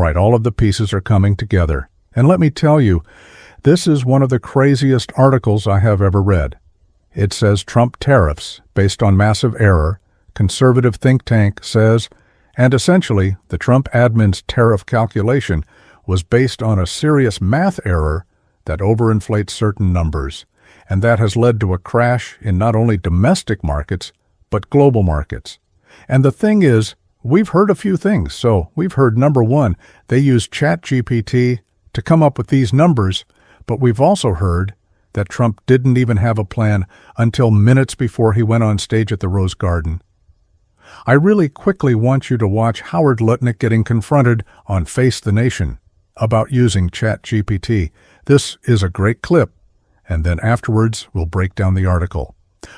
right, all of the pieces are coming together. And let me tell you, this is one of the craziest articles I have ever read. It says Trump tariffs based on massive error, conservative think tank says, and essentially the Trump admin's tariff calculation was based on a serious math error that overinflates certain numbers, and that has led to a crash in not only domestic markets, but global markets. And the thing is, we've heard a few things. So we've heard, number one, they used ChatGPT to come up with these numbers, but we've also heard that Trump didn't even have a plan until minutes before he went on stage at the Rose Garden. I really quickly want you to watch Howard Lutnick getting confronted on Face the Nation about using ChatGPT. This is a great clip, and then afterwards we'll break down the article.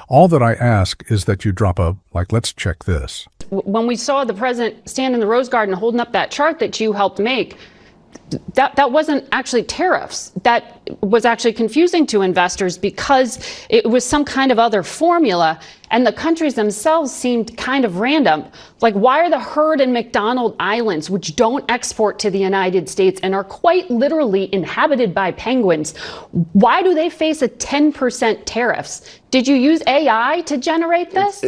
All that I ask is that you drop a, let's check this. When we saw the president stand in the Rose Garden holding up that chart that you helped make, that wasn't actually tariffs. That was actually confusing to investors because it was some kind of other formula, and the countries themselves seemed kind of random. Like, why are the Heard and McDonald Islands, which don't export to the United States and are quite literally inhabited by penguins, why do they face a 10% tariffs? Did you use AI to generate this?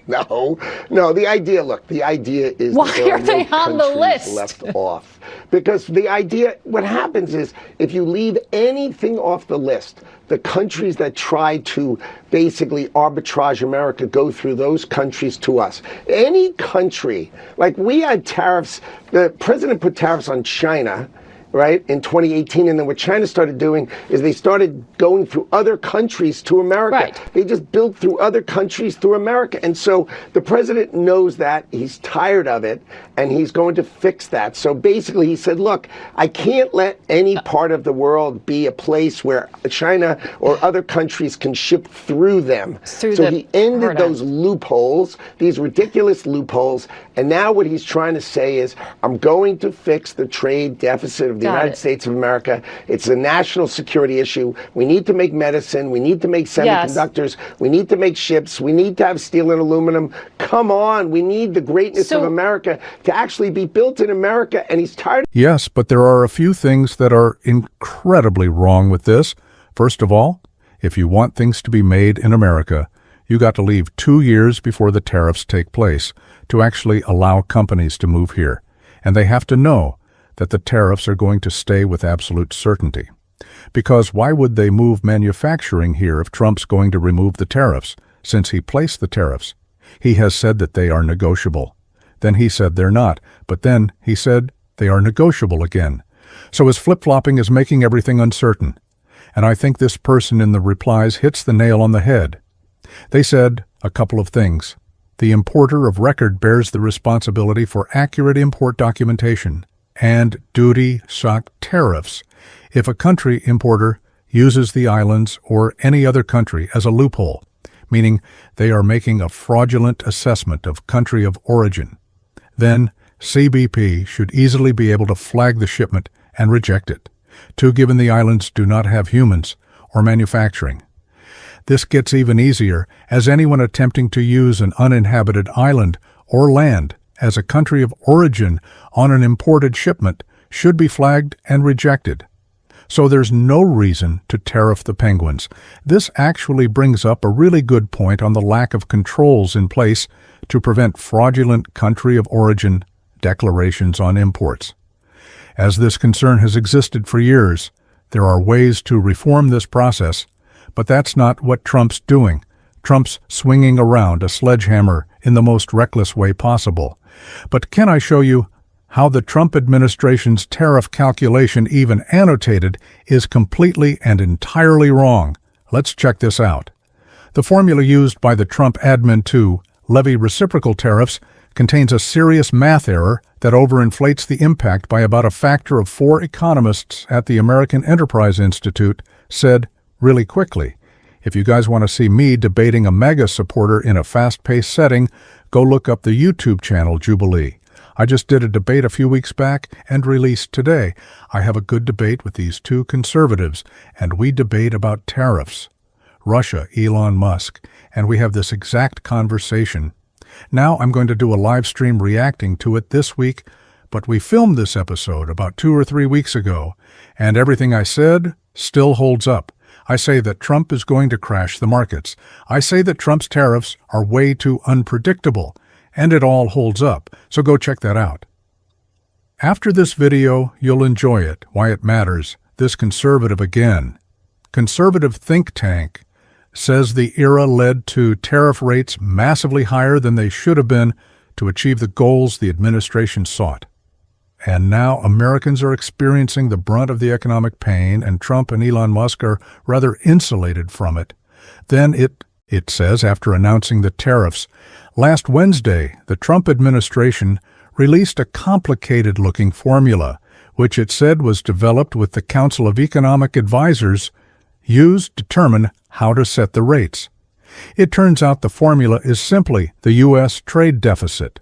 No. The idea is why are they on the list? Left off. Because the idea, what happens is, if you leave anything off the list, the countries that try to basically arbitrage America go through those countries to us. Any country, like we had tariffs, the president put tariffs on China, right, in 2018, and then what China started doing is they started going through other countries to America. Right. They just built through other countries through America. And so the president knows that, he's tired of it, and he's going to fix that. So basically he said, look, I can't let any part of the world be a place where China or other countries can ship through them. So he ended those loopholes, these ridiculous loopholes, and now what he's trying to say is, I'm going to fix the trade deficit of the United States of America. It's a national security issue. We need to make medicine. We need to make semiconductors. Yes. We need to make ships. We need to have steel and aluminum. Come on. We need the greatness of America to actually be built in America. And he's tired. Yes, but there are a few things that are incredibly wrong with this. First of all, if you want things to be made in America, you got to leave 2 years before the tariffs take place to actually allow companies to move here. And they have to know that the tariffs are going to stay with absolute certainty. Because why would they move manufacturing here if Trump's going to remove the tariffs, since he placed the tariffs? He has said that they are negotiable. Then he said they're not, but then he said they are negotiable again. So his flip-flopping is making everything uncertain. And I think this person in the replies hits the nail on the head. They said a couple of things. The importer of record bears the responsibility for accurate import documentation and duty shock tariffs if a country importer uses the islands or any other country as a loophole, meaning they are making a fraudulent assessment of country of origin. Then CBP should easily be able to flag the shipment and reject it, given the islands do not have humans or manufacturing. This gets even easier as anyone attempting to use an uninhabited island or land as a country of origin on an imported shipment should be flagged and rejected. So there's no reason to tariff the penguins. This actually brings up a really good point on the lack of controls in place to prevent fraudulent country of origin declarations on imports. As this concern has existed for years, there are ways to reform this process, but that's not what Trump's doing. Trump's swinging around a sledgehammer in the most reckless way possible. But can I show you how the Trump administration's tariff calculation, even annotated, is completely and entirely wrong? Let's check this out. The formula used by the Trump admin to levy reciprocal tariffs contains a serious math error that overinflates the impact by about a factor of 4 economists at the American Enterprise Institute said really quickly. If you guys want to see me debating a MAGA supporter in a fast-paced setting, go look up the YouTube channel Jubilee. I just did a debate a few weeks back and released today. I have a good debate with these two conservatives, and we debate about tariffs. Russia, Elon Musk, and we have this exact conversation. Now I'm going to do a live stream reacting to it this week, But we filmed this episode about 2 or 3 weeks ago, and everything I said still holds up. I say that Trump is going to crash the markets. I say that Trump's tariffs are way too unpredictable, and it all holds up, so go check that out. After this video, you'll enjoy it, why it matters. This conservative again. Conservative think tank says the era led to tariff rates massively higher than they should have been to achieve the goals the administration sought. And now Americans are experiencing the brunt of the economic pain, and Trump and Elon Musk are rather insulated from it. Then it says, after announcing the tariffs, last Wednesday, the Trump administration released a complicated-looking formula, which it said was developed with the Council of Economic Advisors used to determine how to set the rates. It turns out the formula is simply the U.S. trade deficit.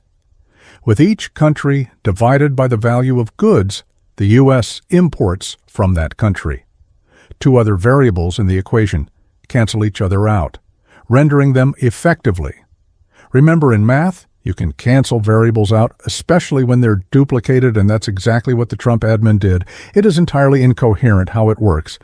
With each country divided by the value of goods the U.S. imports from that country. Two other variables in the equation cancel each other out, rendering them effectively. Remember, in math, you can cancel variables out, especially when they're duplicated, and that's exactly what the Trump admin did. It is entirely incoherent how it works.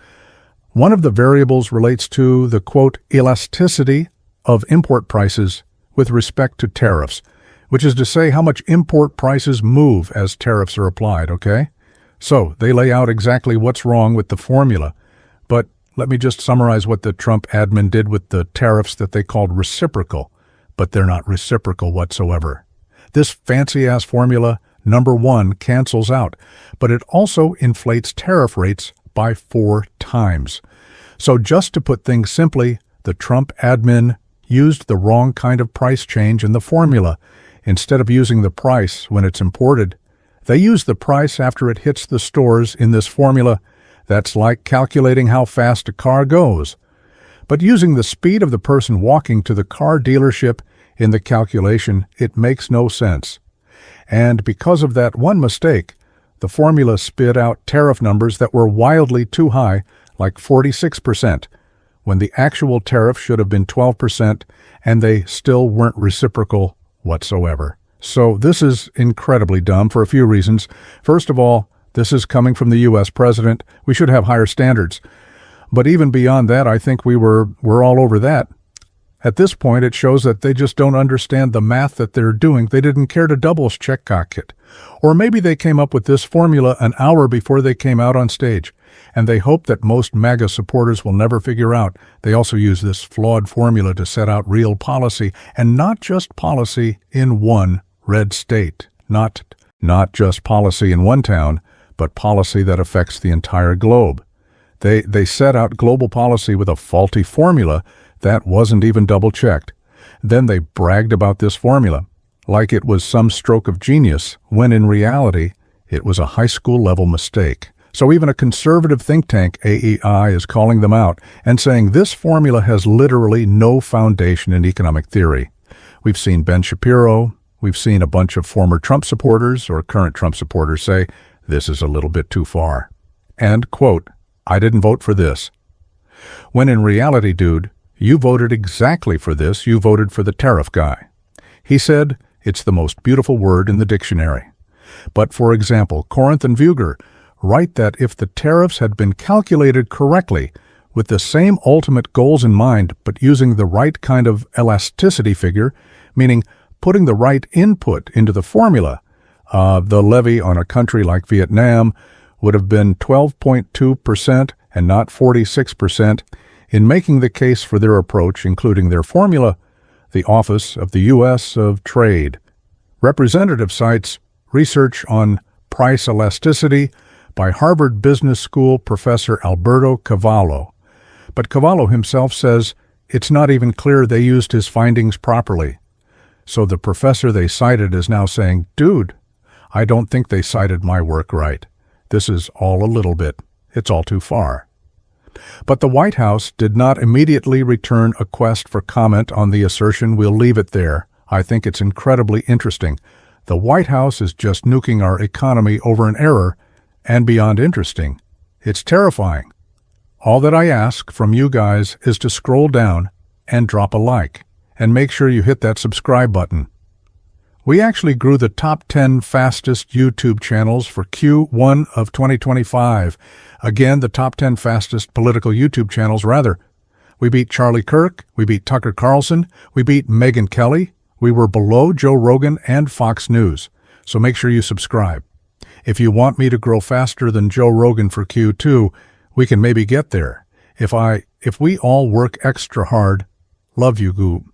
One of the variables relates to the, quote, elasticity of import prices with respect to tariffs, which is to say how much import prices move as tariffs are applied, okay? So they lay out exactly what's wrong with the formula. But let me just summarize what the Trump admin did with the tariffs that they called reciprocal, but they're not reciprocal whatsoever. This fancy-ass formula, number one, cancels out, but it also inflates tariff rates by 4 times. So just to put things simply, the Trump admin used the wrong kind of price change in the formula. Instead of using the price when it's imported, they use the price after it hits the stores in this formula. That's like calculating how fast a car goes. But using the speed of the person walking to the car dealership in the calculation, it makes no sense. And because of that one mistake, the formula spit out tariff numbers that were wildly too high, like 46%, when the actual tariff should have been 12%, and they still weren't reciprocal whatsoever. So this is incredibly dumb for a few reasons. First of all, this is coming from the U.S. president. We should have higher standards. But even beyond that, I think we're all over that. At this point, it shows that they just don't understand the math that they're doing. They didn't care to double-check it. Or maybe they came up with this formula an hour before they came out on stage, and they hope that most MAGA supporters will never figure out they also use this flawed formula to set out real policy, and not just policy in one red state. Not just policy in one town, but policy that affects the entire globe. They set out global policy with a faulty formula that wasn't even double-checked. Then they bragged about this formula, like it was some stroke of genius, when in reality, it was a high school-level mistake. So even a conservative think tank, AEI, is calling them out and saying this formula has literally no foundation in economic theory. We've seen Ben Shapiro, we've seen a bunch of former Trump supporters or current Trump supporters say, this is a little bit too far. And, quote, I didn't vote for this. When in reality, dude, you voted exactly for this. You voted for the tariff guy. He said it's the most beautiful word in the dictionary. But, for example, Corinth and Vuger write that if the tariffs had been calculated correctly, with the same ultimate goals in mind, but using the right kind of elasticity figure, meaning putting the right input into the formula, the levy on a country like Vietnam would have been 12.2% and not 46%. In making the case for their approach, including their formula, the Office of the U.S. of Trade representative cites research on price elasticity by Harvard Business School professor Alberto Cavallo. But Cavallo himself says it's not even clear they used his findings properly. So the professor they cited is now saying, dude, I don't think they cited my work right. This is all a little bit. It's all too far. But the White House did not immediately return a quest for comment on the assertion. We'll leave it there. I think it's incredibly interesting. The White House is just nuking our economy over an error, and beyond interesting, it's terrifying. All that I ask from you guys is to scroll down and drop a like, and make sure you hit that subscribe button. We actually grew the top 10 fastest YouTube channels for Q1 of 2025. Again, the top 10 fastest political YouTube channels, rather. We beat Charlie Kirk, we beat Tucker Carlson, we beat Megyn Kelly. We were below Joe Rogan and Fox News. So make sure you subscribe. If you want me to grow faster than Joe Rogan for Q2, we can maybe get there. If we all work extra hard, love you, Goob.